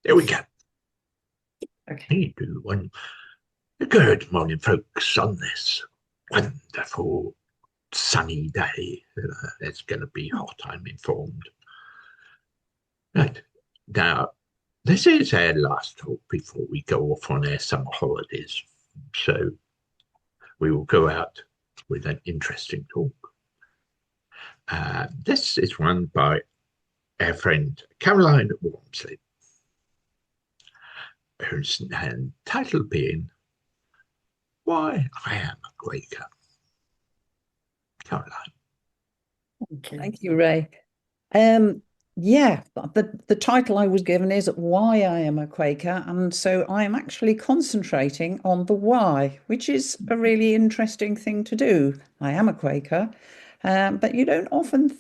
There we go. Okay. You do one. Good morning, folks, on this wonderful sunny day. It's going to be hot, I'm informed. Right. Now, this is our last talk before we go off on our summer holidays. So we will go out with an interesting talk. This is one by our friend Caroline Walmsley, whose title being Why I Am a Quaker. Caroline. Okay. Thank you, Ray. Um, yeah, the title I was given is Why I Am a Quaker, and so I am actually concentrating on the why, which is a really interesting thing to do. I am a Quaker, but you don't often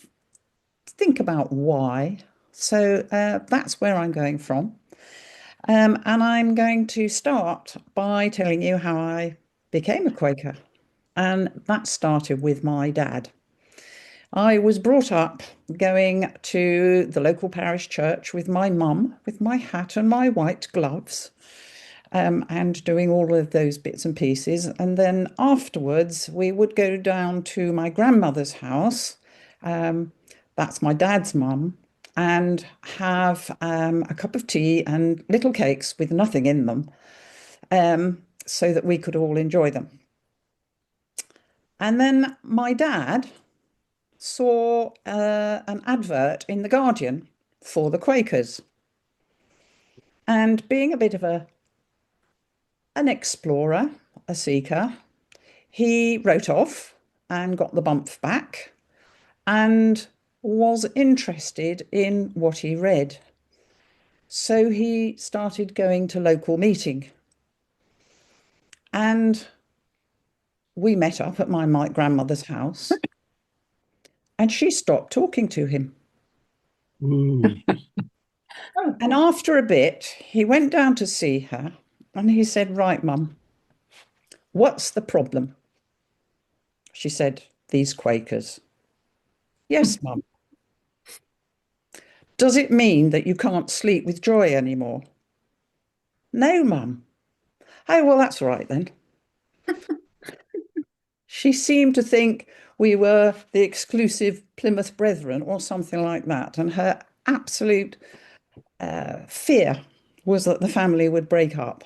think about why. So that's where I'm going from. And I'm going to start by telling you how I became a Quaker. And that started with my dad. I was brought up going to the local parish church with my mum, with my hat and my white gloves, and doing all of those bits and pieces. And then afterwards, we would go down to my grandmother's house. That's my dad's mum, and have a cup of tea and little cakes with nothing in them, so that we could all enjoy them. And then my dad saw an advert in The Guardian for the Quakers. And being a bit of an explorer, a seeker, he wrote off and got the bump back and was interested in what he read. So he started going to local meeting. And we met up at my grandmother's house and she stopped talking to him. Ooh. And after a bit, he went down to see her and he said, Right, Mum, what's the problem? She said, These Quakers. Yes, Mum. Does it mean that you can't sleep with joy anymore? No, Mum. Oh, well, that's all right then. She seemed to think we were the exclusive Plymouth Brethren or something like that. And her absolute fear was that the family would break up.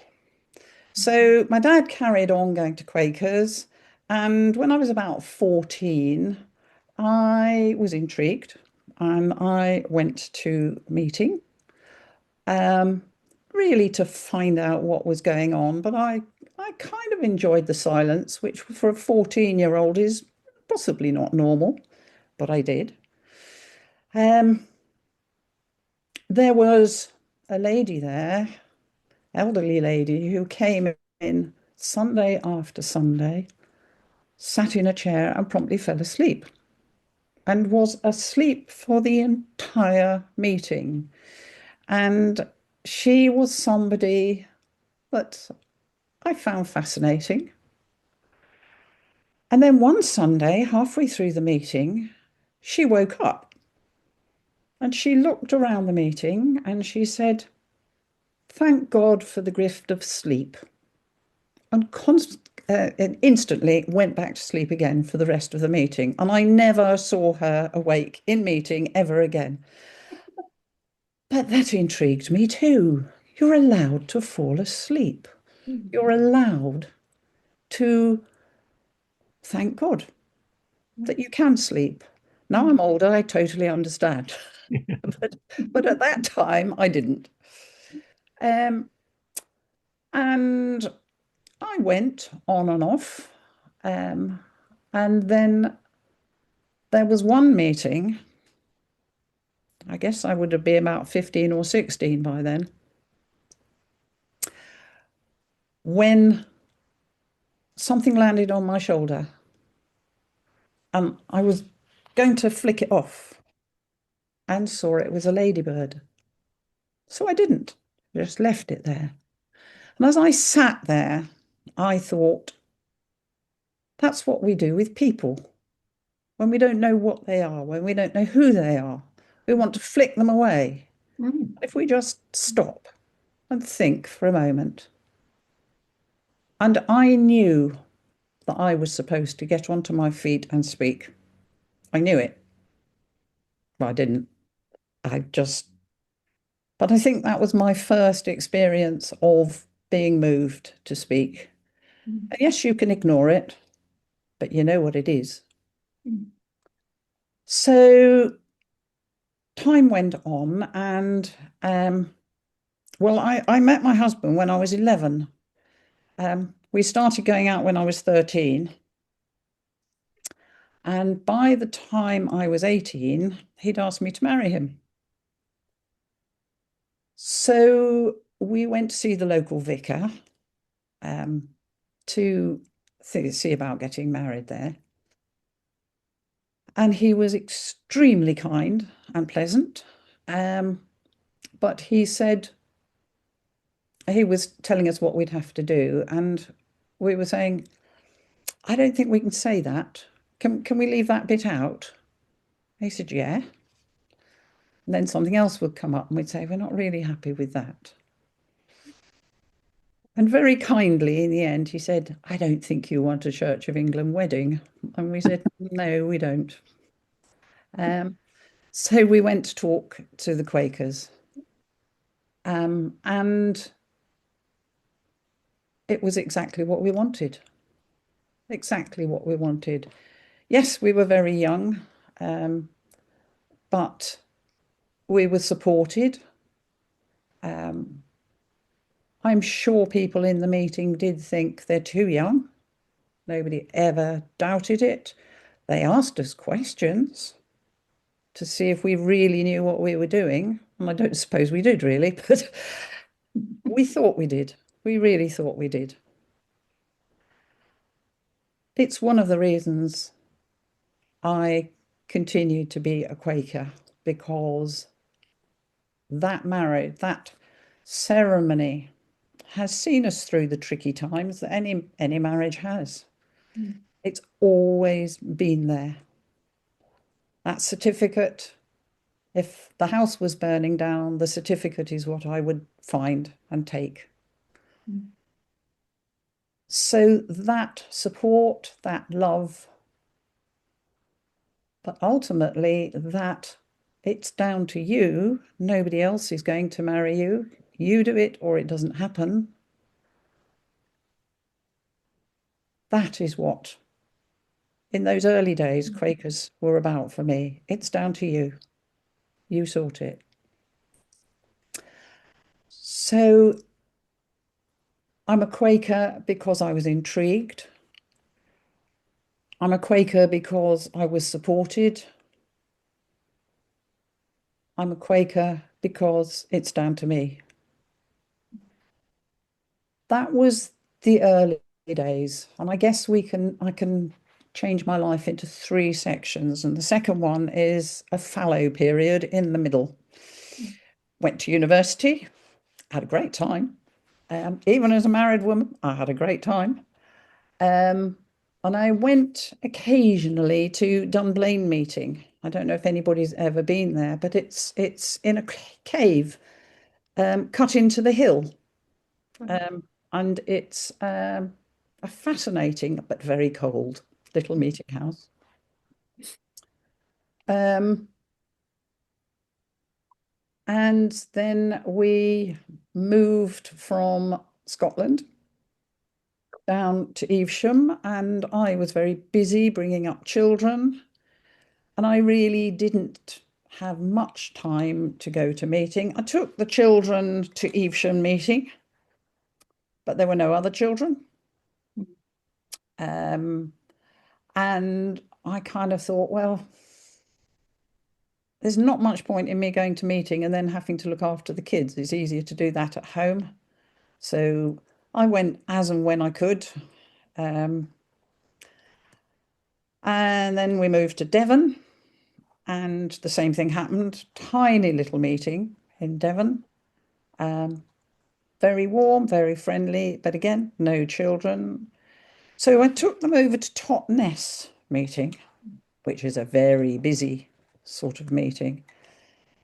So my dad carried on going to Quakers. And when I was about 14, I was intrigued and I went to a meeting, um, really to find out what was going on. But I kind of enjoyed the silence, which for a 14-year-old is possibly not normal, but I did. Um, there was a lady there, elderly lady, who came in Sunday after Sunday, sat in a chair and promptly fell asleep and was asleep for the entire meeting. And she was somebody that I found fascinating. And then one Sunday, halfway through the meeting, she woke up and she looked around the meeting and she said, Thank God for the gift of sleep. And instantly went back to sleep again for the rest of the meeting. And I never saw her awake in meeting ever again. But that intrigued me too. You're allowed to fall asleep. You're allowed to thank God that you can sleep. Now I'm older, I totally understand. But at that time, I didn't. Um, and I went on and off. Um, and then there was one meeting, I guess I would have been about 15 or 16 by then, when something landed on my shoulder and I was going to flick it off and saw it was a ladybird. So I didn't, just left it there. And as I sat there, I thought, that's what we do with people when we don't know what they are, when we don't know who they are. We want to flick them away. Mm. If we just stop and think for a moment. And I knew that I was supposed to get onto my feet and speak. I knew it. But I didn't. I just, but I think that was my first experience of being moved to speak. Mm. And yes, you can ignore it, but you know what it is. Mm. So time went on, and well, I met my husband when I was 11. We started going out when I was 13. And by the time I was 18, he'd asked me to marry him. So we went to see the local vicar to see about getting married there. And he was extremely kind and pleasant. But he said, he was telling us what we'd have to do. And we were saying, I don't think we can say that. Can we leave that bit out? He said, yeah. And then something else would come up and we'd say, we're not really happy with that. And very kindly, in the end, he said, I don't think you want a Church of England wedding. And we said, no, we don't. So we went to talk to the Quakers. And it was exactly what we wanted. Exactly what we wanted. Yes, we were very young, but we were supported. I'm sure people in the meeting did think they're too young. Nobody ever doubted it. They asked us questions to see if we really knew what we were doing. And I don't suppose we did really, but we thought we did. We really thought we did. It's one of the reasons I continued to be a Quaker, because that marriage, that ceremony has seen us through the tricky times that any marriage has. Mm. It's always been there. That certificate, if the house was burning down, the certificate is what I would find and take. Mm. So that support, that love, but ultimately that it's down to you. Nobody else is going to marry you. You do it or it doesn't happen. That is what, in those early days, Quakers were about for me. It's down to you. You sort it. So I'm a Quaker because I was intrigued. I'm a Quaker because I was supported. I'm a Quaker because it's down to me. That was the early days. And I guess I can change my life into three sections. And the second one is a fallow period in the middle. Went to university, had a great time. Even as a married woman, I had a great time. And I went occasionally to Dunblane meeting. I don't know if anybody's ever been there, but it's in a cave cut into the hill. And it's a fascinating but very cold little meeting house. And then we moved from Scotland down to Evesham, and I was very busy bringing up children, and I really didn't have much time to go to meeting. I took the children to Evesham meeting, but there were no other children. And I kind of thought, well, there's not much point in me going to meeting and then having to look after the kids. It's easier to do that at home. So I went as and when I could. And then we moved to Devon, and the same thing happened. Tiny little meeting in Devon. Very warm, very friendly, but again, no children. So I took them over to Totnes meeting, which is a very busy sort of meeting.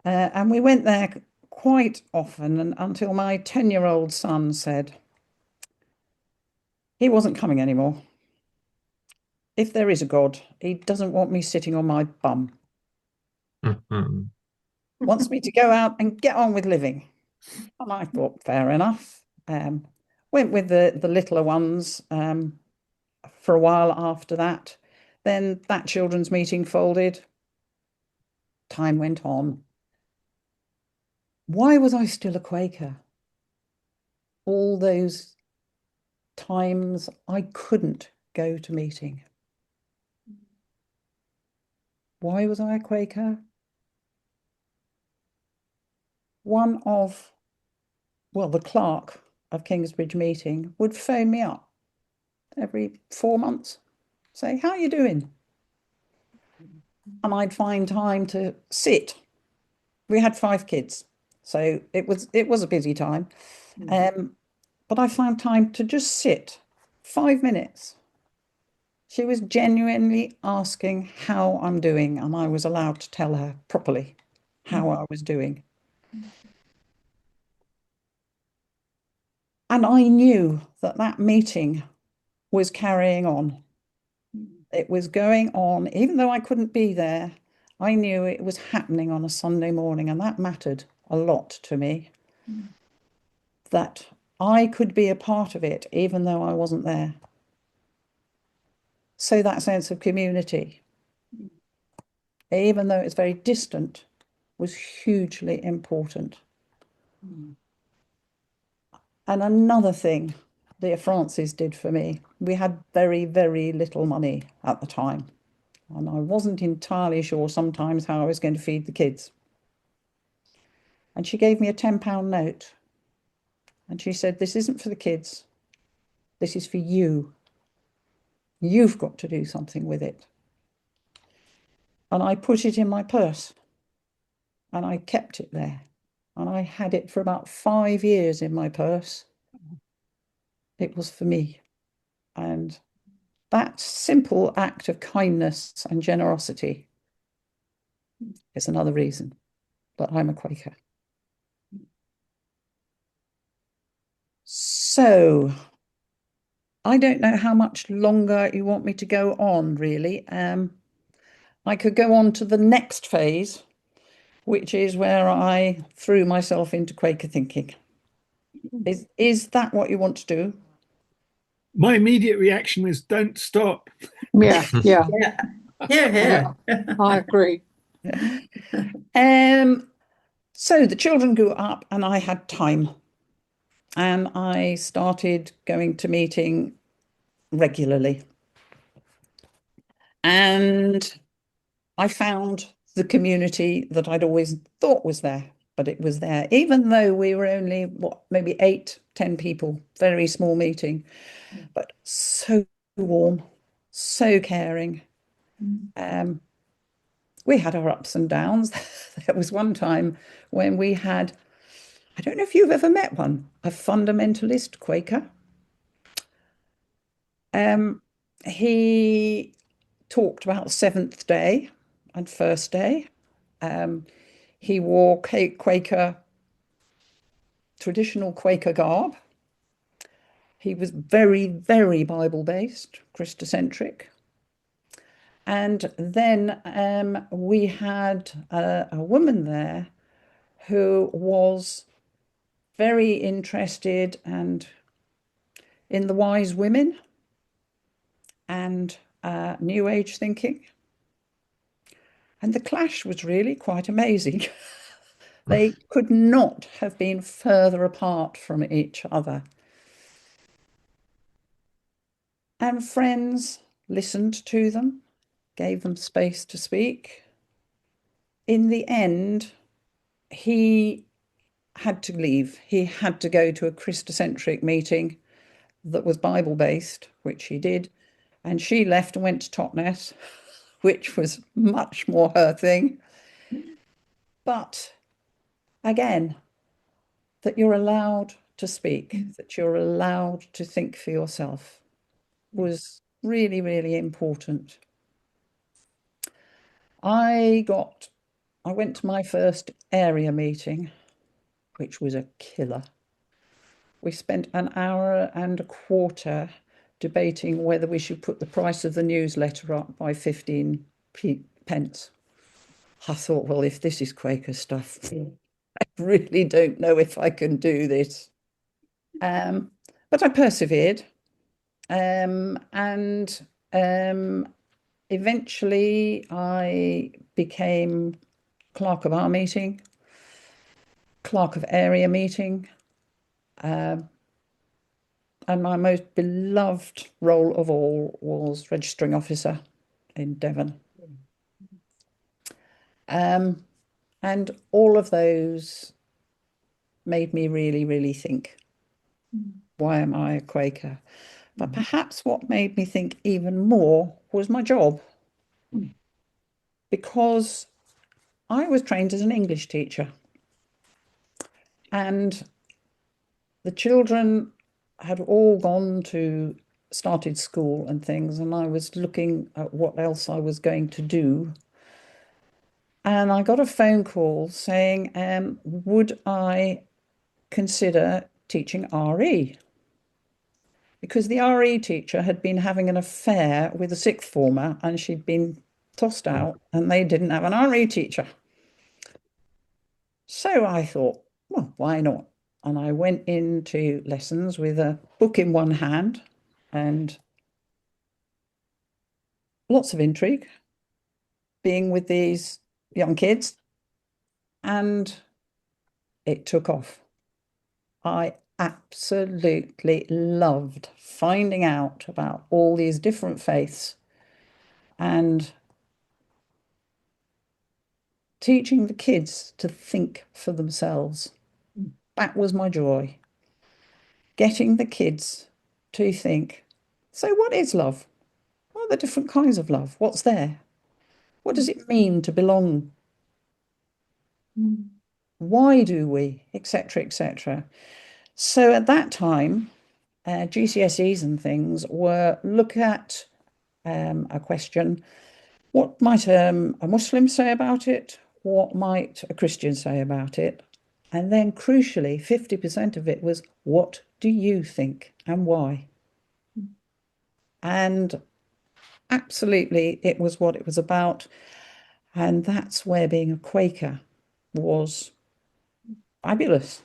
And we went there quite often, and until my 10-year-old son said he wasn't coming anymore. If there is a God, he doesn't want me sitting on my bum. Mhm. Wants me to go out and get on with living. And I thought, fair enough. Went with the littler ones for a while after that. Then that children's meeting folded. Time went on. Why was I still a Quaker? All those times I couldn't go to meeting. Why was I a Quaker? The clerk of Kingsbridge meeting would phone me up every 4 months, say, how are you doing? And I'd find time to sit. We had 5 kids, so it was a busy time. But I found time to just sit 5 minutes. She was genuinely asking how I'm doing, and I was allowed to tell her properly how I was doing. And I knew that that meeting was carrying on. It was going on, even though I couldn't be there. I knew it was happening on a Sunday morning, and that mattered a lot to me. That I could be a part of it, even though I wasn't there. So that sense of community, even though it's very distant, was hugely important. And another thing dear Francis did for me, we had very, very little money at the time. And I wasn't entirely sure sometimes how I was going to feed the kids. And she gave me a £10 note. And she said, this isn't for the kids. This is for you. You've got to do something with it. And I put it in my purse. And I kept it there. And I had it for about 5 years in my purse. It was for me. And that simple act of kindness and generosity is another reason that I'm a Quaker. So I don't know how much longer you want me to go on, really. I could go on to the next phase, which is where I threw myself into Quaker thinking. Is that what you want to do? My immediate reaction was, don't stop. Yeah, yeah, Here, here. I agree. So the children grew up and I had time. And I started going to meeting regularly. And I found the community that I'd always thought was there, but it was there, even though we were only, maybe 8, 10 people, very small meeting, but so warm, so caring. We had our ups and downs. There was one time when we had, I don't know if you've ever met one, a fundamentalist Quaker. He talked about seventh day and first day. He wore Quaker, traditional Quaker garb. He was very, very Bible-based, Christocentric. And then we had a woman there who was very interested and in the wise women and New Age thinking. And the clash was really quite amazing. They could not have been further apart from each other. And friends listened to them, gave them space to speak. In the end, he had to leave. He had to go to a Christocentric meeting that was Bible-based, which he did. And she left and went to Totnes, which was much more her thing. But again, that you're allowed to speak, that you're allowed to think for yourself was really, really important. I went to my first area meeting which was a killer. We spent an hour and a quarter debating whether we should put the price of the newsletter up by 15 pence. I thought, well, if this is Quaker stuff, I really don't know if I can do this. But I persevered. And eventually I became clerk of our meeting, clerk of area meeting, and my most beloved role of all was registering officer in Devon. And all of those made me really, really think, why am I a Quaker? But perhaps what made me think even more was my job. Because I was trained as an English teacher. And the children had all gone to started school and things, and I was looking at what else I was going to do. And I got a phone call saying, would I consider teaching RE? Because the RE teacher had been having an affair with a sixth former and she'd been tossed out and they didn't have an RE teacher. So I thought, well, why not? And I went into lessons with a book in one hand and lots of intrigue, being with these young kids, and it took off. I absolutely loved finding out about all these different faiths and teaching the kids to think for themselves. That was my joy. Getting the kids to think, so what is love? What are the different kinds of love? What's there? What does it mean to belong? Why do we? Etc., etc. So at that time, GCSEs and things were look at a question, what might a Muslim say about it? What might a Christian say about it? And then crucially, 50% of it was, what do you think and why? And absolutely, it was what it was about. And that's where being a Quaker was fabulous,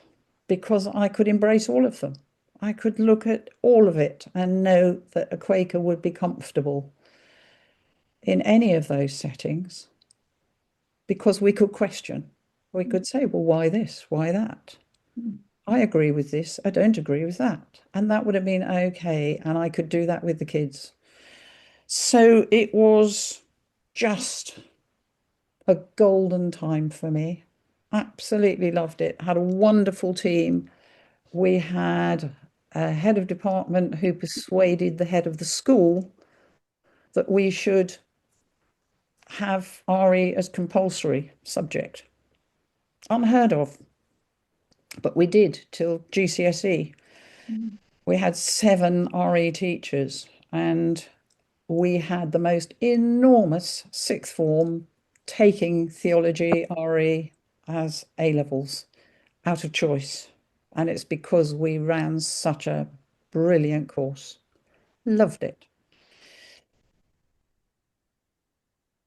because I could embrace all of them. I could look at all of it and know that a Quaker would be comfortable in any of those settings, because we could question. We could say, well, why this? Why that? I agree with this. I don't agree with that. And that would have been okay. And I could do that with the kids. So it was just a golden time for me. Absolutely loved it. Had a wonderful team. We had a head of department who persuaded the head of the school that we should have RE as compulsory subject. Unheard of. But we did till GCSE. We had 7 RE teachers, and we had the most enormous sixth form taking theology RE as A levels out of choice. And it's because we ran such a brilliant course. Loved it.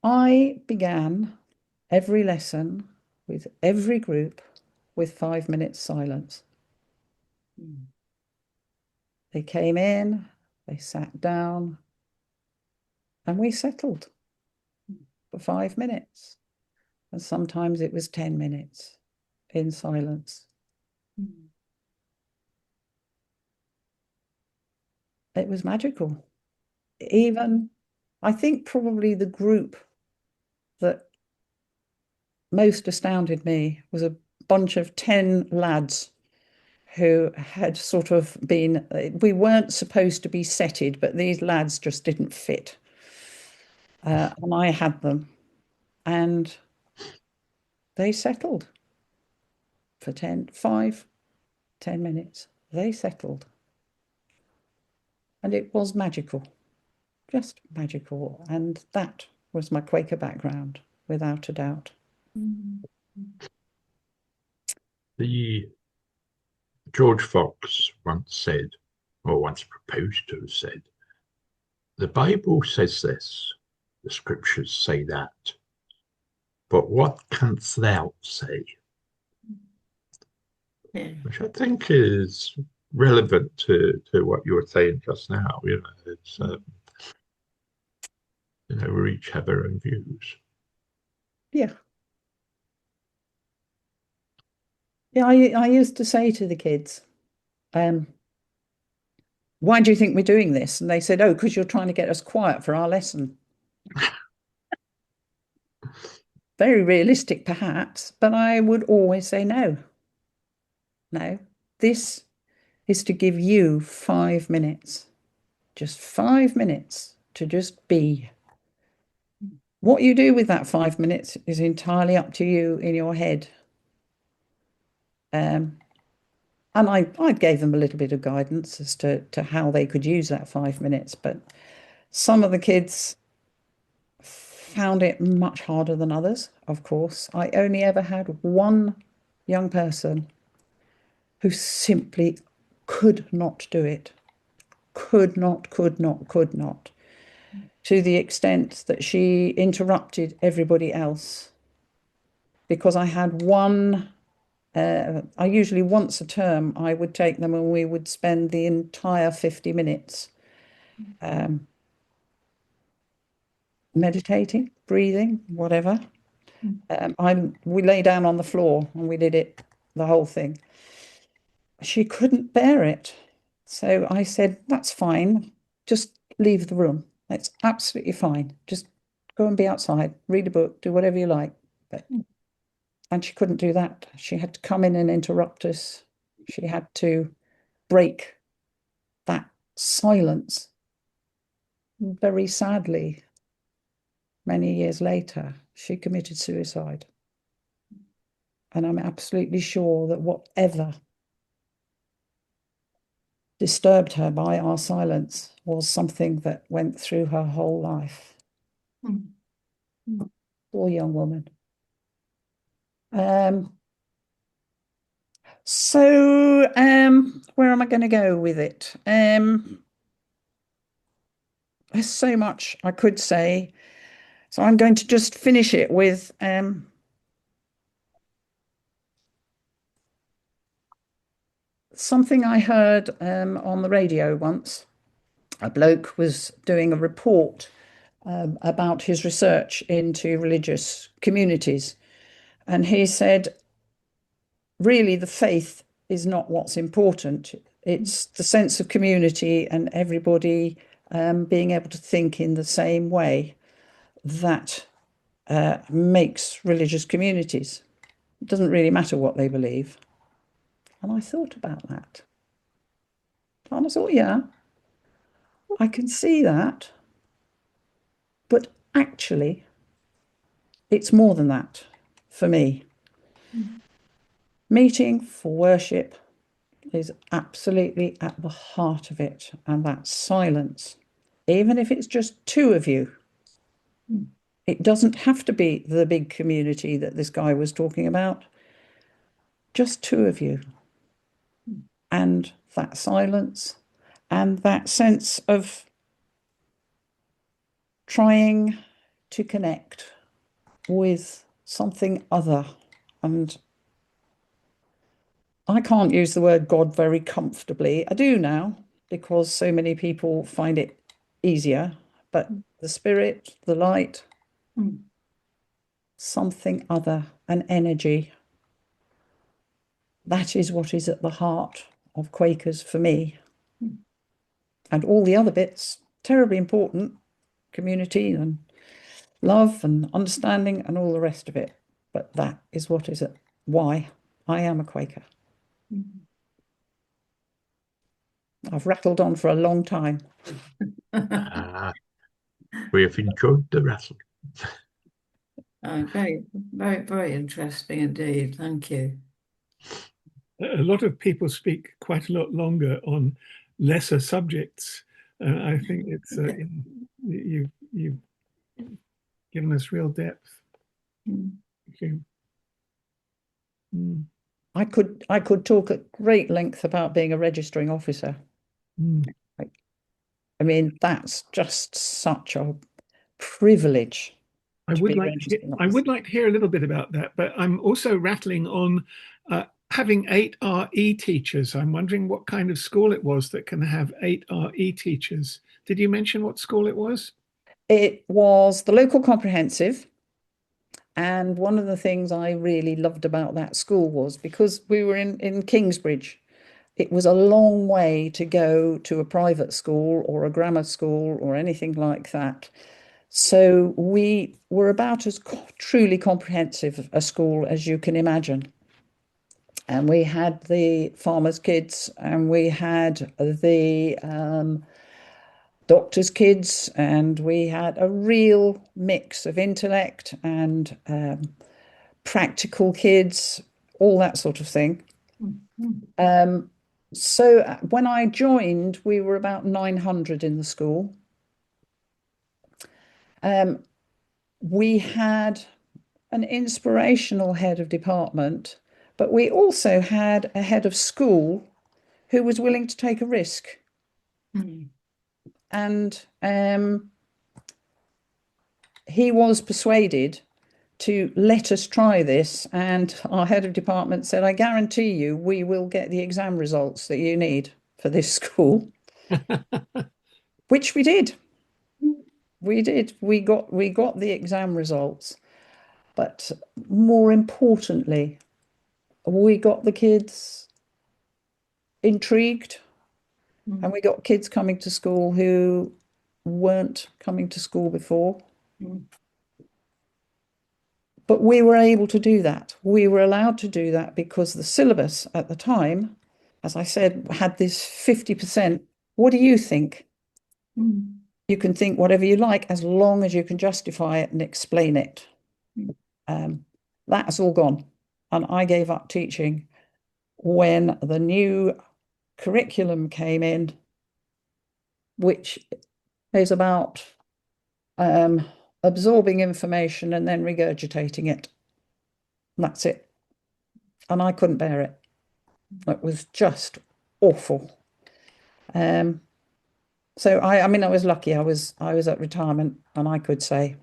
I began every lesson with every group with 5 minutes silence. They came in, they sat down, and we settled for 5 minutes. And sometimes it was 10 minutes in silence. It was magical. Even, I think probably the group that most astounded me was a bunch of 10 lads who had sort of been, we weren't supposed to be setted, but these lads just didn't fit. And I had them, and they settled for 10 minutes. They settled. And it was magical, just magical. And that was my Quaker background, without a doubt. The George Fox once said, or once proposed to have said, the Bible says this, the scriptures say that, but what canst thou say? Yeah. Which I think is relevant to what you were saying just now. It's we each have our own views. Yeah. Yeah, I used to say to the kids, why do you think we're doing this? And they said, oh, because you're trying to get us quiet for our lesson. Very realistic, perhaps, but I would always say no. No, this is to give you 5 minutes, just 5 minutes to just be. What you do with that 5 minutes is entirely up to you in your head. And I gave them a little bit of guidance as to how they could use that 5 minutes, but some of the kids found it much harder than others, of course. I only ever had one young person who simply could not do it. Could not, to the extent that she interrupted everybody else. Because I had I usually once a term, I would take them and we would spend the entire 50 minutes meditating, breathing, whatever. We lay down on the floor and we did it, the whole thing. She couldn't bear it. So I said, that's fine. Just leave the room. It's absolutely fine. Just go and be outside, read a book, do whatever you like. And she couldn't do that. She had to come in and interrupt us. She had to break that silence. Very sadly, many years later, she committed suicide. And I'm absolutely sure that whatever disturbed her by our silence was something that went through her whole life. Poor young woman. Where am I going to go with it? There's so much I could say. So I'm going to just finish it with something I heard on the radio once. A bloke was doing a report about his research into religious communities. And he said, really, the faith is not what's important. It's the sense of community and everybody being able to think in the same way that makes religious communities. It doesn't really matter what they believe. And I thought about that. And I thought, yeah, I can see that. But actually, it's more than that for me. Meeting for worship is absolutely at the heart of it. And that silence, even if it's just two of you, it doesn't have to be the big community that this guy was talking about. Just two of you. And that silence and that sense of trying to connect with something other. And I can't use the word God very comfortably. I do now because so many people find it easier. But the spirit, the light, something other, an energy. That is what is at the heart of Quakers for me. And all the other bits, terribly important, community and love and understanding and all the rest of it. But that is what is it, why I am a Quaker. I've rattled on for a long time. We have enjoyed the rattle. Very, very, very interesting indeed. Thank you. A lot of people speak quite a lot longer on lesser subjects. I think it's you've given us real depth. Thank you. I could talk at great length about being a registering officer. Mm. I mean, that's just such a privilege I to would be a like registering I officer. would like to hear a little bit about that, but I'm also rattling on having 8 RE teachers. I'm wondering what kind of school it was that can have 8 RE teachers. Did you mention what school it was? It was the local comprehensive. And one of the things I really loved about that school was because we were in Kingsbridge, it was a long way to go to a private school or a grammar school or anything like that. So we were about as truly comprehensive a school as you can imagine. And we had the farmers' kids and we had the doctors' kids, and we had a real mix of intellect and practical kids, all that sort of thing. So when I joined, we were about 900 in the school. We had an inspirational head of department, but we also had a head of school who was willing to take a risk. And he was persuaded to let us try this. And our head of department said, I guarantee you, we will get the exam results that you need for this school, which we did. We did. We got the exam results. But more importantly, we got the kids intrigued, and we got kids coming to school who weren't coming to school before. But we were able to do that. We were allowed to do that because the syllabus at the time, as I said, had this 50%. What do you think? You can think whatever you like as long as you can justify it and explain it. That's all gone. And I gave up teaching when the new curriculum came in, which is about absorbing information and then regurgitating it. That's it. And I couldn't bear it. It was just awful. So I mean, I was lucky. I was at retirement, and I could say,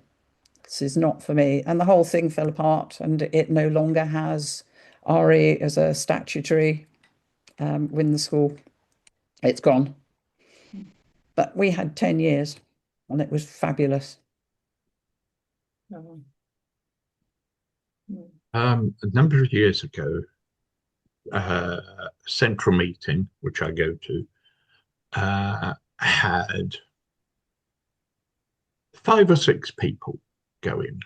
this is not for me. And the whole thing fell apart, and it no longer has RE as a statutory within the school. It's gone. But we had 10 years, and it was fabulous. A number of years ago, central meeting, which I go to, had 5 or 6 people going,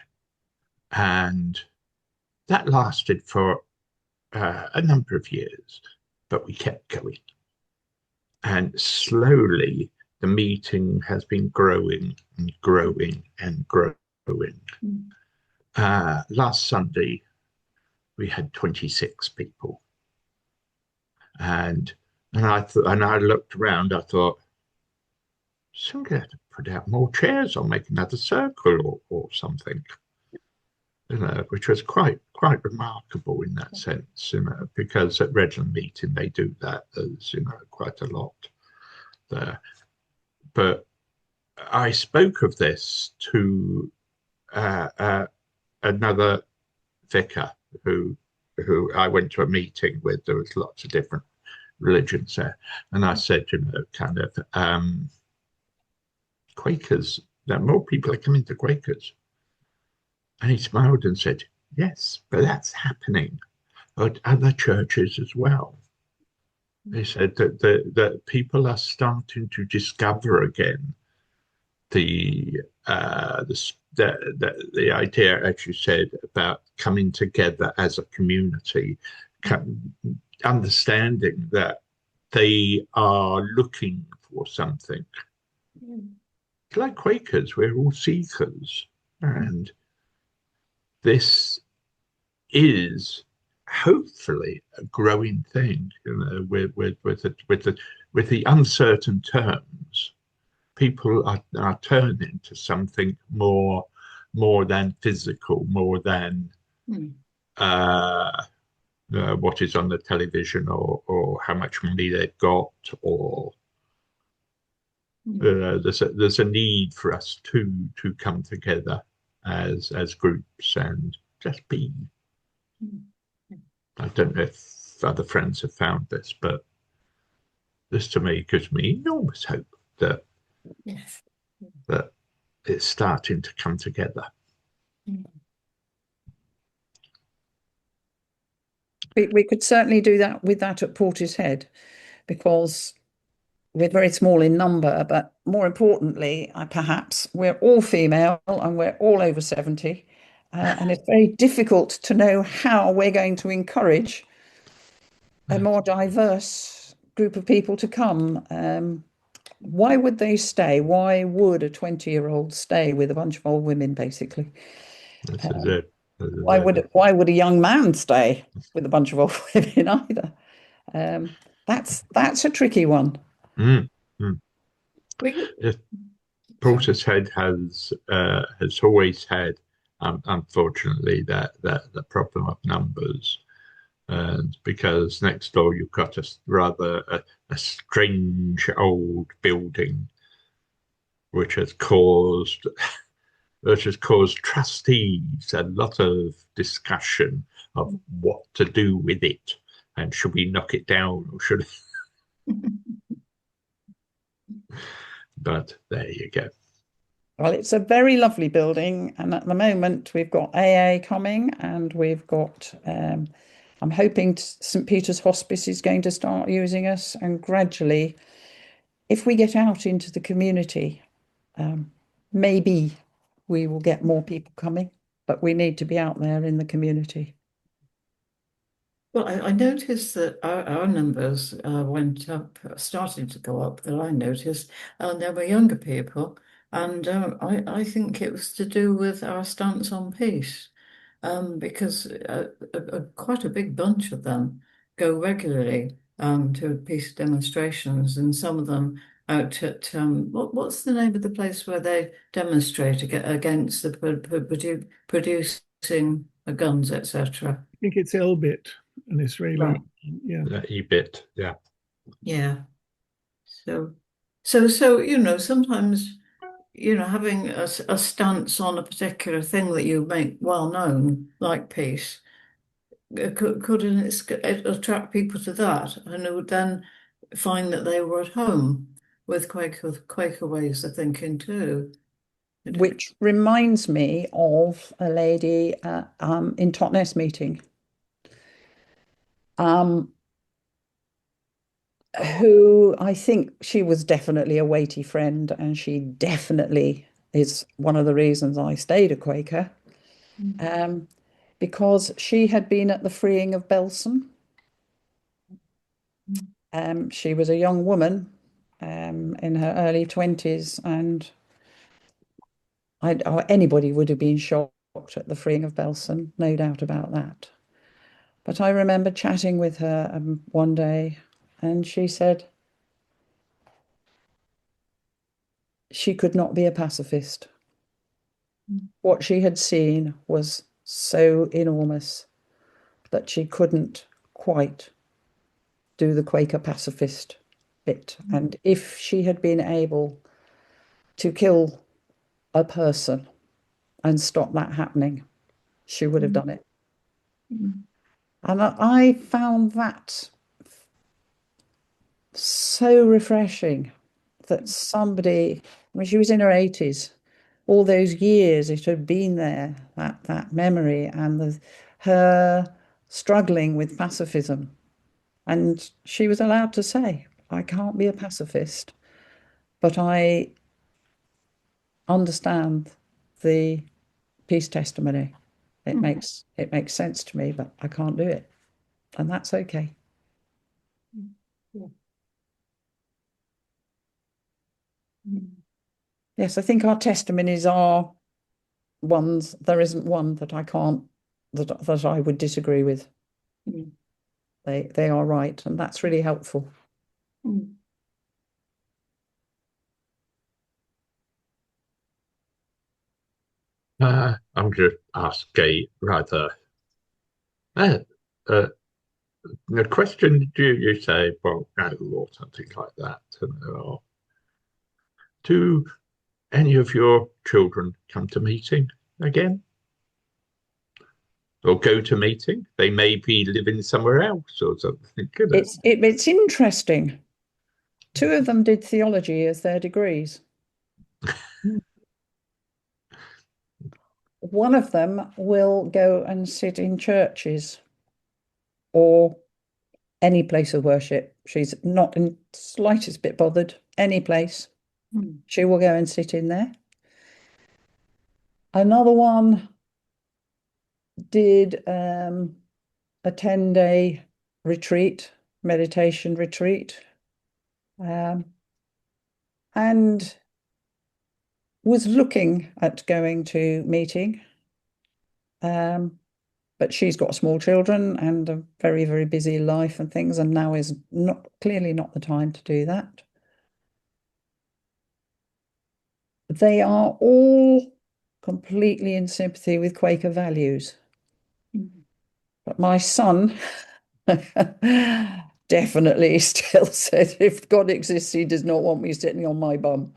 and that lasted for a number of years, but we kept going. And slowly, the meeting has been growing and growing and growing. Last Sunday, we had 26 people. And I looked around, I thought, I'm going to put out more chairs or make another circle or something, which was quite remarkable in that sense, because at Redland meeting they do that. There's quite a lot there. But I spoke of this to another vicar who I went to a meeting with. There was lots of different religions there, and I said, kind of, Quakers, there are more people are coming to Quakers. And he smiled and said, yes, but that's happening at other churches as well. He said that people are starting to discover again the idea, as you said, about coming together as a community, understanding that they are looking for something. Like Quakers, we're all seekers, and this is hopefully a growing thing. With the uncertain terms, people are turning to something more than physical, more than what is on the television, or how much money they've got, or there's a need for us to come together as groups and just be. I don't know if other friends have found this, but this to me gives me enormous hope that Yes. that it's starting to come together. We could certainly do that with that at Portishead, because we're very small in number, but more importantly, perhaps we're all female and we're all over 70. And it's very difficult to know how we're going to encourage a more diverse group of people to come. Why would they stay? Why would a 20-year-old stay with a bunch of old women, basically? This is it. This is Why it. would a young man stay with a bunch of old women either? That's a tricky one. Mm, mm. We, Yes, Portishead has always had, unfortunately, that the problem of numbers, and because next door you've got a strange old building which has caused trustees a lot of discussion of what to do with it, and should we knock it down or should. But there you go. Well, it's a very lovely building, and at the moment we've got AA coming, and we've got. I'm hoping St. Peter's Hospice is going to start using us, and gradually, if we get out into the community, maybe we will get more people coming, but we need to be out there in the community. well, I noticed that our numbers went up, started to go up, that I noticed, and there were younger people, and I think it was to do with our stance on peace, because quite a big bunch of them go regularly to peace demonstrations, and some of them out at what's the name of the place where they demonstrate against the producing guns, etc. I think it's Elbit, an Israeli. Right. Yeah. EBIT, yeah. Yeah. So, sometimes, having a stance on a particular thing that you make well known, like peace, it attract people to that, and it would then find that they were at home with Quaker ways of thinking too. Which reminds me of a lady in Totnes meeting, who I think she was definitely a weighty friend, and she definitely is one of the reasons I stayed a Quaker, because she had been at the freeing of Belsen. She was a young woman in her early 20s, and anybody would have been shocked at the freeing of Belsen, no doubt about that. But I remember chatting with her one day, and she said she could not be a pacifist. What she had seen was so enormous that she couldn't quite do the Quaker pacifist bit. And if she had been able to kill a person and stop that happening, she would have done it. And I found that so refreshing, that somebody, when she was in her 80s, all those years it had been there, that memory, and her struggling with pacifism. And she was allowed to say, I can't be a pacifist, but I understand the peace testimony. It makes sense to me, but I can't do it. And that's okay. Yeah. Yes, I think our testimonies are ones, there isn't one that I can't, that I would disagree with. Mm. They are right, and that's really helpful. Mm. I'm going to ask a rather uh, uh, The question, do you say, well, no, or something like that? Or do any of your children come to meeting again? Or go to meeting? They may be living somewhere else or something, you know. It's interesting. Two of them did theology as their degrees. One of them will go and sit in churches or any place of worship. She's not in slightest bit bothered. Any place. She will go and sit in there. Another one did a 10-day retreat, meditation retreat, and was looking at going to meeting. But she's got small children and a very, very busy life and things, and now is clearly not the time to do that. They are all completely in sympathy with Quaker values. But my son definitely still says, if God exists, he does not want me sitting on my bum.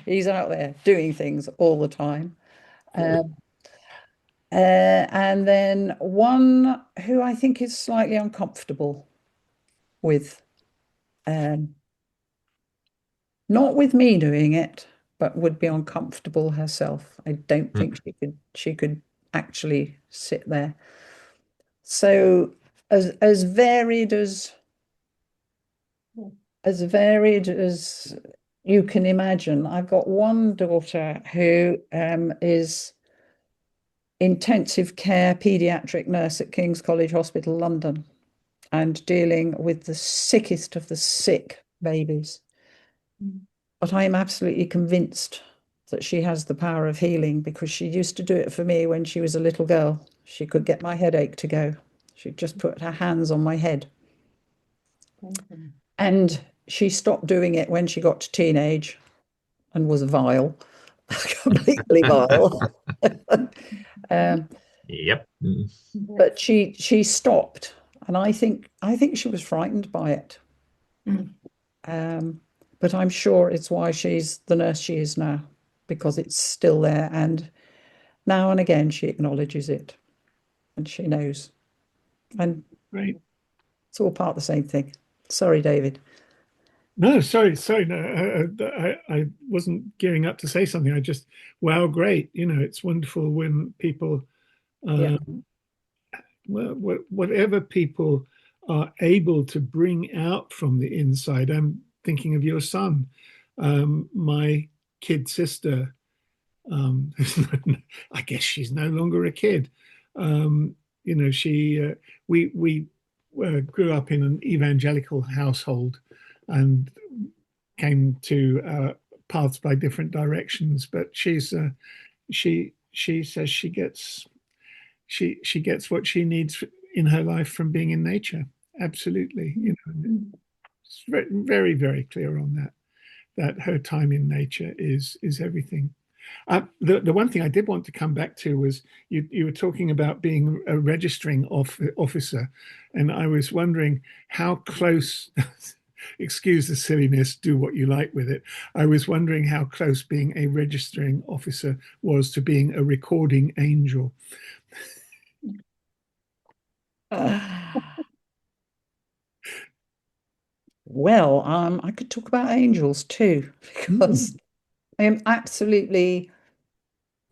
He's out there doing things all the time. And then one who I think is slightly uncomfortable with, not with me doing it, but would be uncomfortable herself. I don't think she could actually sit there. So as varied as you can imagine, I've got one daughter who is intensive care paediatric nurse at King's College Hospital, London, and dealing with the sickest of the sick babies. But I am absolutely convinced that she has the power of healing, because she used to do it for me when she was a little girl. She could get my headache to go. She'd just put her hands on my head. And she stopped doing it when she got to teenage and was vile, completely vile. Yep. But she stopped, and I think she was frightened by it. But I'm sure it's why she's the nurse she is now, because it's still there, and now and again she acknowledges it, and she knows, and Right. it's all part of the same thing. Sorry, David. No, sorry. No, I wasn't gearing up to say something. I just, wow, great. You know, it's wonderful when people, Yeah. whatever people are able to bring out from the inside. I'm thinking of your son, my kid sister. I guess she's no longer a kid. You know, we grew up in an evangelical household and came to paths by different directions. But she says she gets what she needs in her life from being in nature. Absolutely, you know, it's very, very clear on that her time in nature is everything. The one thing I did want to come back to was you were talking about being a registering officer, and I was wondering how close. Excuse the silliness, do what you like with it. I was wondering how close being a registering officer was to being a recording angel. Well, I could talk about angels too, because I am absolutely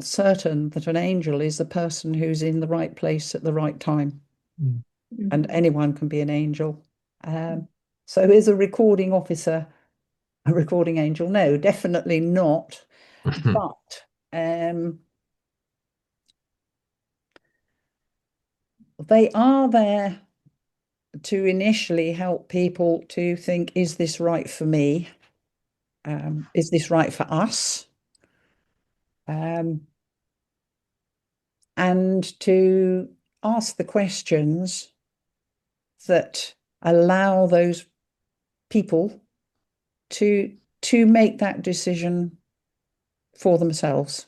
certain that an angel is the person who's in the right place at the right time, and anyone can be an angel. So is a recording officer a recording angel? No, definitely not. But they are there to initially help people to think, is this right for me? Is this right for us? And to ask the questions that allow those people to make that decision for themselves.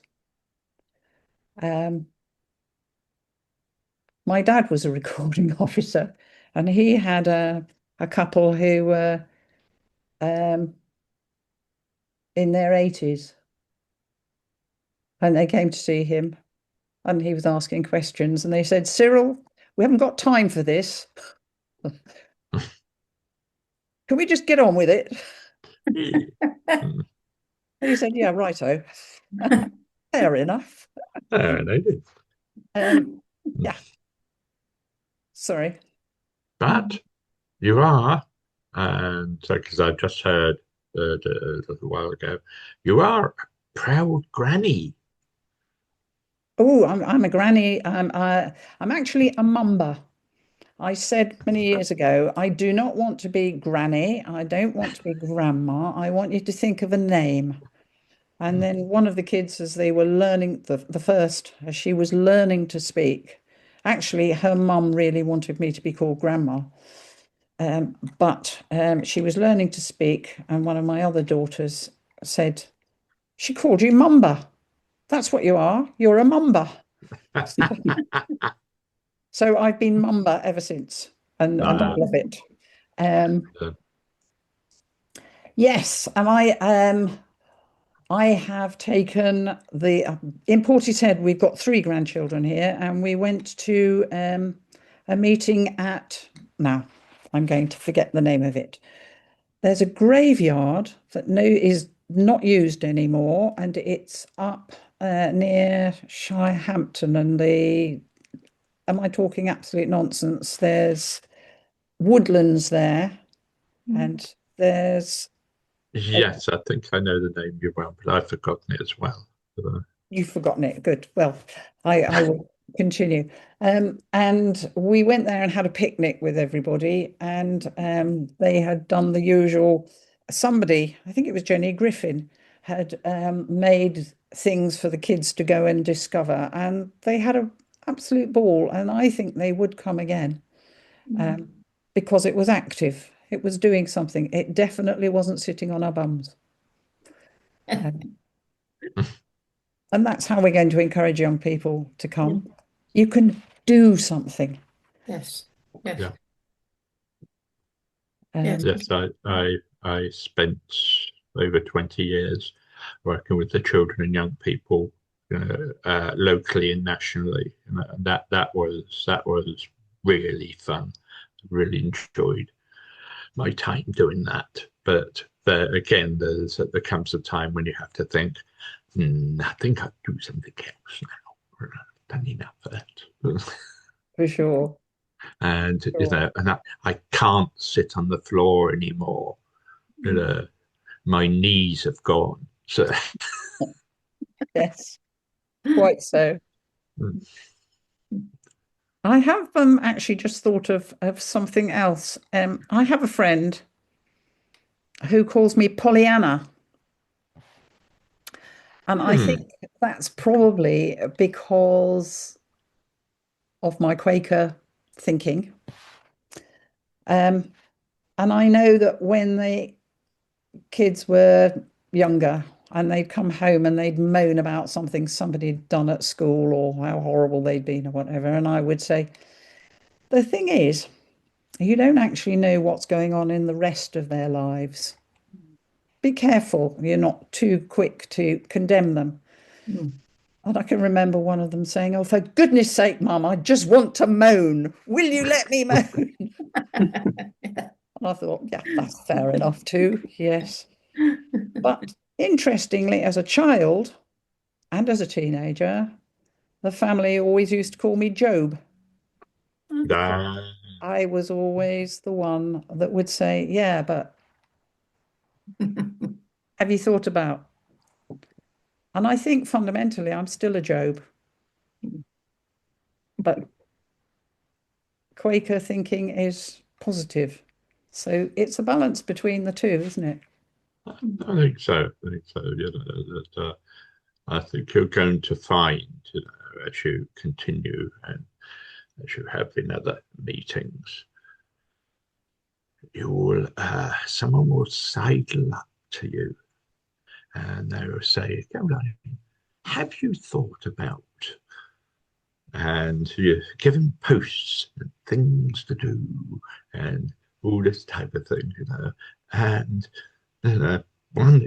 My dad was a recording officer, and he had a couple who were in their 80s, and they came to see him, and he was asking questions, and they said, "Cyril, we haven't got time for this. Can we just get on with it?" Mm. And he said, "Yeah, righto." Fair enough. They did. Yeah. Sorry. But you are, and so because I just heard a little while ago, you are a proud granny. Oh, I'm a granny. I'm actually a mumba. I said many years ago, I do not want to be granny. I don't want to be grandma. I want you to think of a name. And then one of the kids, as they were learning, the first, as she was learning to speak, actually, her mum really wanted me to be called grandma. But she was learning to speak, and one of my other daughters said, she called you Mumba. That's what you are. You're a Mumba. So I've been Mumba ever since, and I Uh, love it. Um, uh, yes, and I have taken the in Portishead. We've got 3 grandchildren here, and we went to a meeting at, now I'm going to forget the name of it. There's a graveyard that is not used anymore, and it's up near Shirehampton. And am I talking absolute nonsense? There's woodlands there, and there's yes, I think I know the name you well, but I've forgotten it as well. you've forgotten it. Good. Well, I will continue. And we went there and had a picnic with everybody, and they had done the usual. Somebody, I think it was Jenny Griffin, had made things for the kids to go and discover, and they had an absolute ball. And I think they would come again because it was active. It was doing something. It definitely wasn't sitting on our bums. Um, And that's how we're going to encourage young people to come. You can do something. Yes. Yes. Yeah. Yes. Yes, I spent over 20 years working with the children and young people, locally and nationally, and that was really fun. Really enjoyed my time doing that. But again, there comes a time when you have to think, I think I'll do something else now. I've done enough of that. For sure. And Sure. I can't sit on the floor anymore. My knees have gone. So Yes, quite so. I have actually just thought of something else. I have a friend who calls me Pollyanna, and I think that's probably because of my Quaker thinking. And I know that when the kids were younger and they'd come home and they'd moan about something somebody had done at school or how horrible they'd been or whatever, and I would say, the thing is, you don't actually know what's going on in the rest of their lives. Be careful, you're not too quick to condemn them. And I can remember one of them saying, "Oh, for goodness sake, Mum, I just want to moan. Will you let me moan?" And I thought, yeah, that's fair enough too. Yes. But interestingly, as a child and as a teenager, the family always used to call me Job. that, I was always the one that would say, yeah, but have you thought about? And I think fundamentally, I'm still a Job. But Quaker thinking is positive. So it's a balance between the two, isn't it? I think so. I think so. I think you're going to find, as you continue and as you have in other meetings, someone will sidle up to you and they will say, "Caroline, have you thought about and you're given posts and things to do and all this type of thing, and one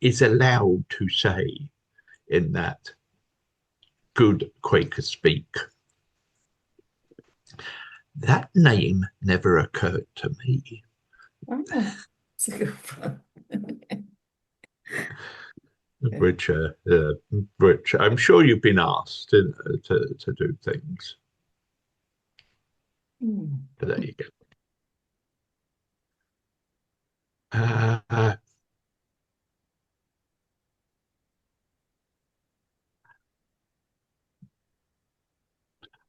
is allowed to say in that good Quaker speak, that name never occurred to me. Oh, it's a good one. Which I'm sure you've been asked to do things. But there you go.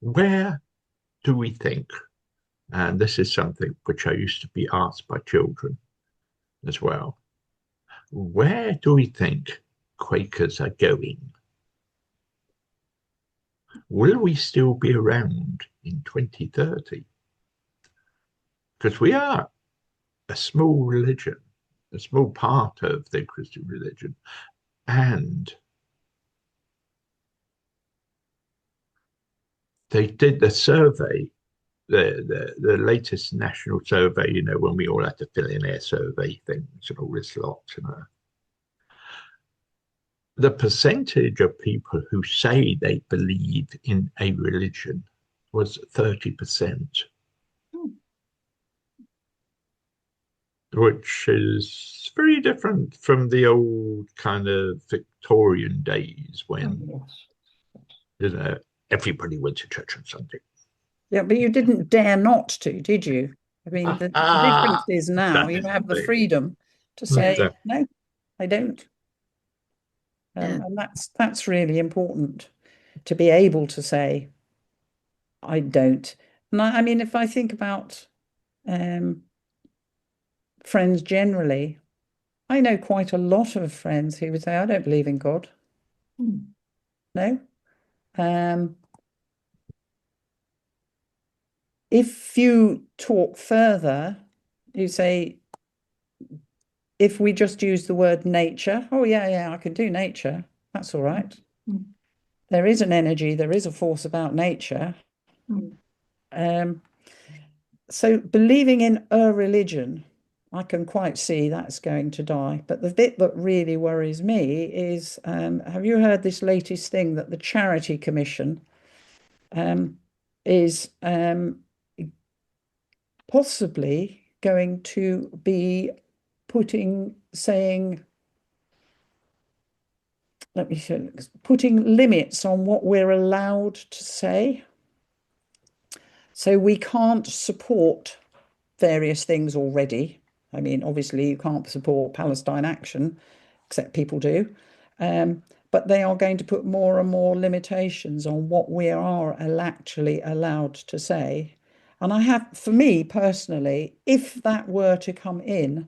Where do we think, and this is something which I used to be asked by children as well, where do we think Quakers are going? Will we still be around in 2030? Because we are a small religion, a small part of the Christian religion, and they did the survey, the latest national survey, when we all had to fill in our survey things and all this lot, the percentage of people who say they believe in a religion was 30%, which is very different from the old kind of Victorian days when everybody went to church on Sunday. Yeah, but you didn't dare not to, did you? I mean, the difference is now you have the freedom to say, no, I don't. And that's really important, to be able to say, I don't. And I mean, if I think about friends generally, I know quite a lot of friends who would say, I don't believe in God. No. If you talk further, you say, if we just use the word nature, oh yeah, I can do nature. That's all right. There is an energy, there is a force about nature. So believing in a religion, I can quite see that's going to die. But the bit that really worries me is, have you heard this latest thing that the Charity Commission is possibly going to be putting limits on what we're allowed to say. So we can't support various things already. I mean, obviously you can't support Palestine Action, except people do. But they are going to put more and more limitations on what we are actually allowed to say. And for me personally, if that were to come in,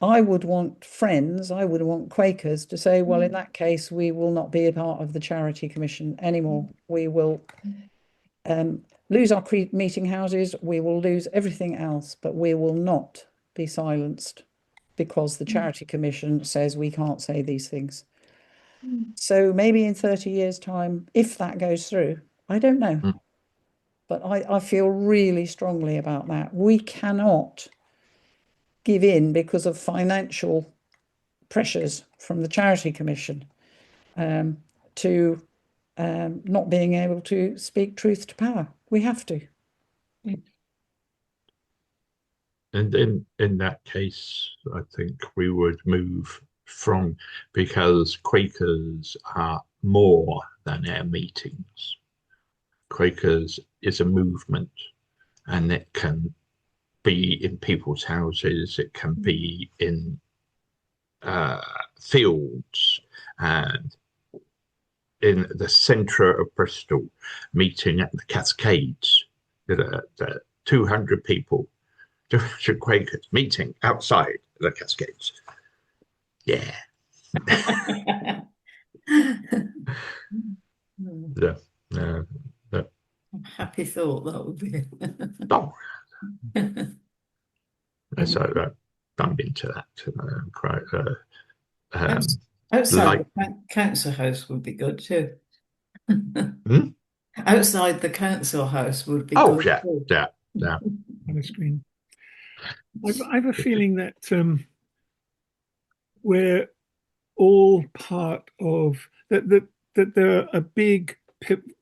I would want Quakers to say, well, in that case, we will not be a part of the Charity Commission anymore. We will lose our meeting houses, we will lose everything else, but we will not be silenced because the Charity Commission says we can't say these things. So maybe in 30 years' time, if that goes through, I don't know. But I feel really strongly about that. We cannot give in because of financial pressures from the Charity Commission to not being able to speak truth to power. We have to. And in that case, I think we would move from, because Quakers are more than our meetings. Quakers is a movement, and it can be in people's houses, it can be in fields, and in the centre of Bristol, meeting at the Cascades, the 200 people, 200 Quakers meeting outside the Cascades. Yeah. Happy thought that would be. Oh. So I'm into that. Outside the council house would be good too. Hmm? Outside the council house would be Oh, good yeah, too. yeah, yeah. on the screen. I have a feeling that we're all part of that there are big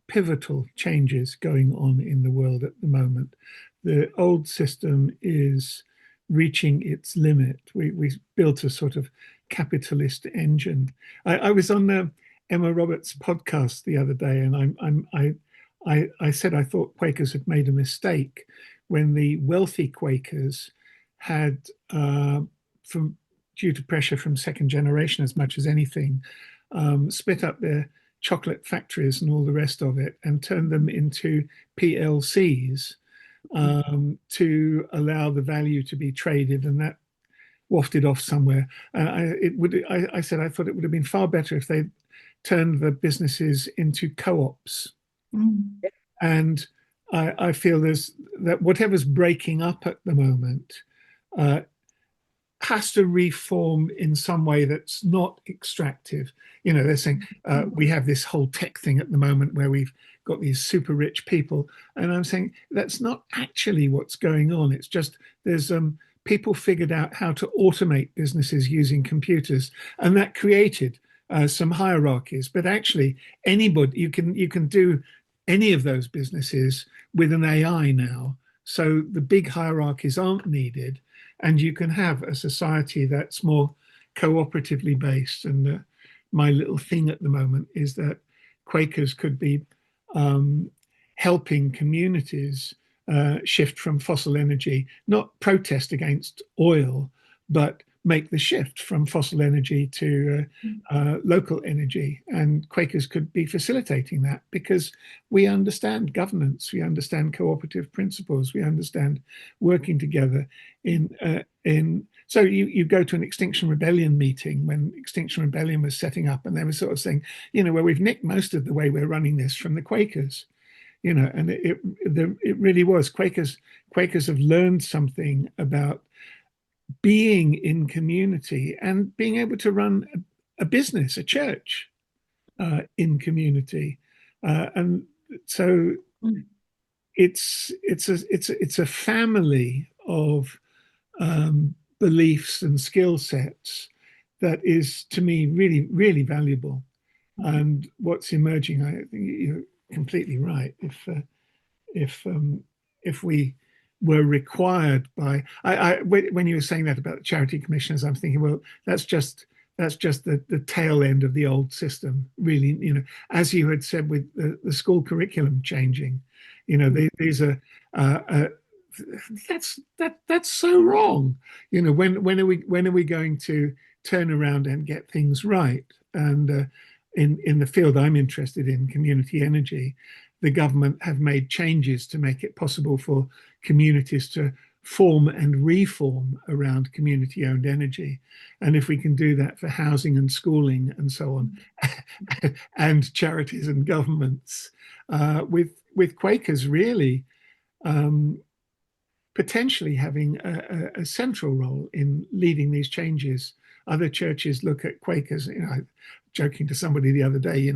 pivotal changes going on in the world at the moment. The old system is reaching its limit. We built a sort of capitalist engine. I was on Emma Roberts' podcast the other day, and I said I thought Quakers had made a mistake when the wealthy Quakers had from due to pressure from second generation as much as anything, split up their chocolate factories and all the rest of it and turned them into PLCs to allow the value to be traded, and that wafted off somewhere. I said I thought it would have been far better if they turned the businesses into co-ops. Mm. And I feel there's that whatever's breaking up at the moment uh, has to reform in some way that's not extractive. You know, they're saying we have this whole tech thing at the moment where we've got these super rich people, and I'm saying that's not actually what's going on. It's just there's people figured out how to automate businesses using computers, and that created some hierarchies. But actually, anybody you can do any of those businesses with an AI now. So the big hierarchies aren't needed, and you can have a society that's more cooperatively based. And my little thing at the moment is that Quakers could be um, helping communities shift from fossil energy, not protest against oil, but make the shift from fossil energy to local energy. And Quakers could be facilitating that because we understand governance, we understand cooperative principles, we understand working together in so you go to an Extinction Rebellion meeting when Extinction Rebellion was setting up, and they were sort of saying, well, we've nicked most of the way we're running this from the Quakers, and it really was. Quakers have learned something about being in community and being able to run a business, a church in community, and so it's a family of beliefs and skill sets that is to me really really valuable. And what's emerging, I think you're completely right. If we were required by when you were saying that about the charity commissioners, I'm thinking, well, that's just the tail end of the old system, really. As you had said with the school curriculum changing, these are that's so wrong. When are we going to turn around and get things right? And in the field I'm interested in, community energy, the government have made changes to make it possible for communities to form and reform around community owned energy. And if we can do that for housing and schooling and so on, and charities and governments, with Quakers really potentially having a central role in leading these changes. Other churches look at Quakers, joking to somebody the other day,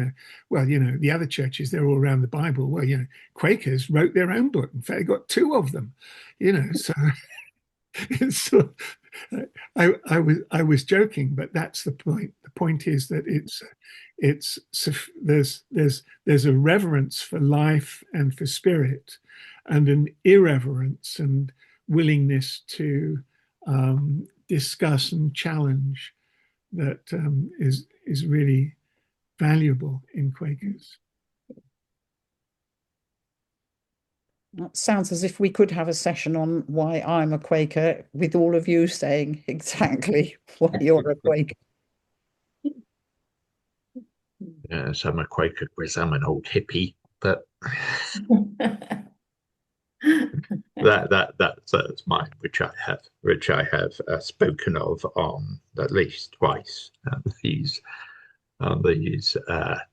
well, the other churches, they're all around the Bible. Well, Quakers wrote their own book. In fact, they got two of them, so so I was joking, but that's the point. The point is that there's a reverence for life and for spirit, and an irreverence and willingness to discuss and challenge that is really valuable in Quakers. It sounds as if we could have a session on why I'm a Quaker, with all of you saying exactly why you're a Quaker. Yes, I'm a Quaker because I'm an old hippie, but that's mine, which I have spoken of on at least twice these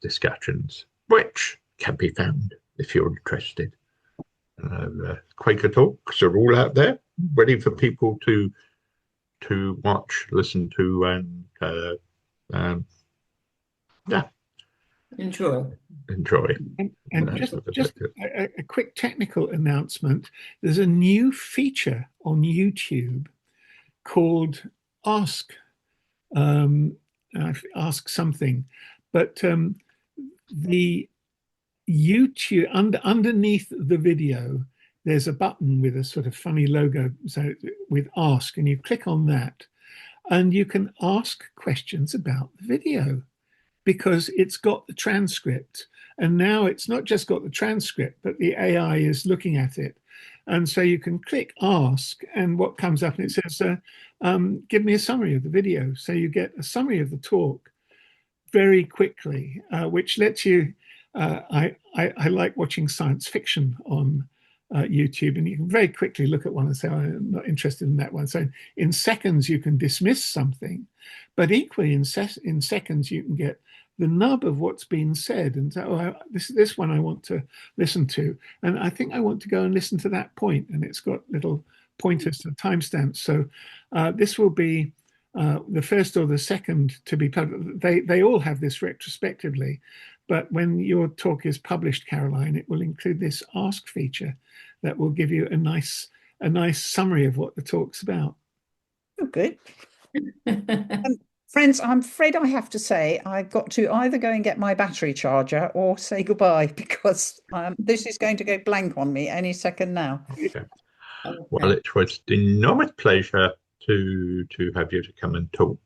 discussions, which can be found if you're interested. Quaker talks are all out there, ready for people to watch, listen to, and yeah. Enjoy. enjoy. And just a quick technical announcement. There's a new feature on YouTube called Ask Ask Something, but the YouTube underneath the video, there's a button with a sort of funny logo, so with Ask, and you click on that, and you can ask questions about the video because it's got the transcript. And now it's not just got the transcript, but the AI is looking at it. And so you can click ask, and what comes up, and it says, give me a summary of the video. So you get a summary of the talk very quickly, which lets you, I like watching science fiction on YouTube, and you can very quickly look at one and say, oh, I'm not interested in that one. So in seconds, you can dismiss something, but equally in seconds, you can get the nub of what's been said and say, oh, this one I want to listen to. And I think I want to go and listen to that point. And it's got little pointers to timestamps. So this will be the first or the second to be published. They all have this retrospectively. But when your talk is published, Caroline, it will include this ask feature that will give you a nice summary of what the talk's about. Oh, good. Friends, I'm afraid I have to say I've got to either go and get my battery charger or say goodbye because this is going to go blank on me any second now. Okay. Well, it was an enormous pleasure to have you to come and talk,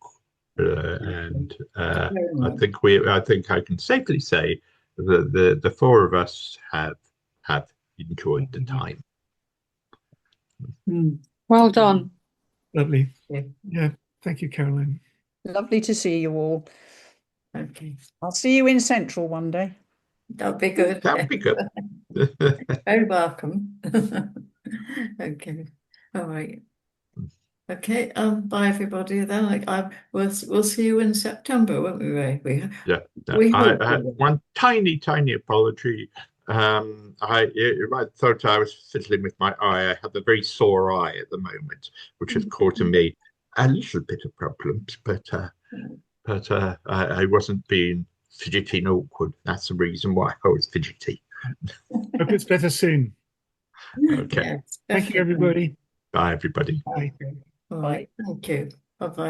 and I think I can safely say that the four of us have enjoyed the time. Well done. Lovely. Yeah. Thank you, Caroline. Lovely to see you all. Okay. I'll see you in Central one day. That'll be good. That'd be good. Very welcome. Okay. All right. Okay. Bye everybody. Then we'll see you in September, won't we, Ray? Yeah. I had one tiny apology. I thought I was fiddling with my eye. I have a very sore eye at the moment, which has caused me a little bit of problems, but I wasn't being fidgety and awkward. That's the reason why I was fidgety. Hope it's better soon. Okay. Yes, Thank you, everybody. Bye, everybody. Bye. All right. Thank you. Bye-bye.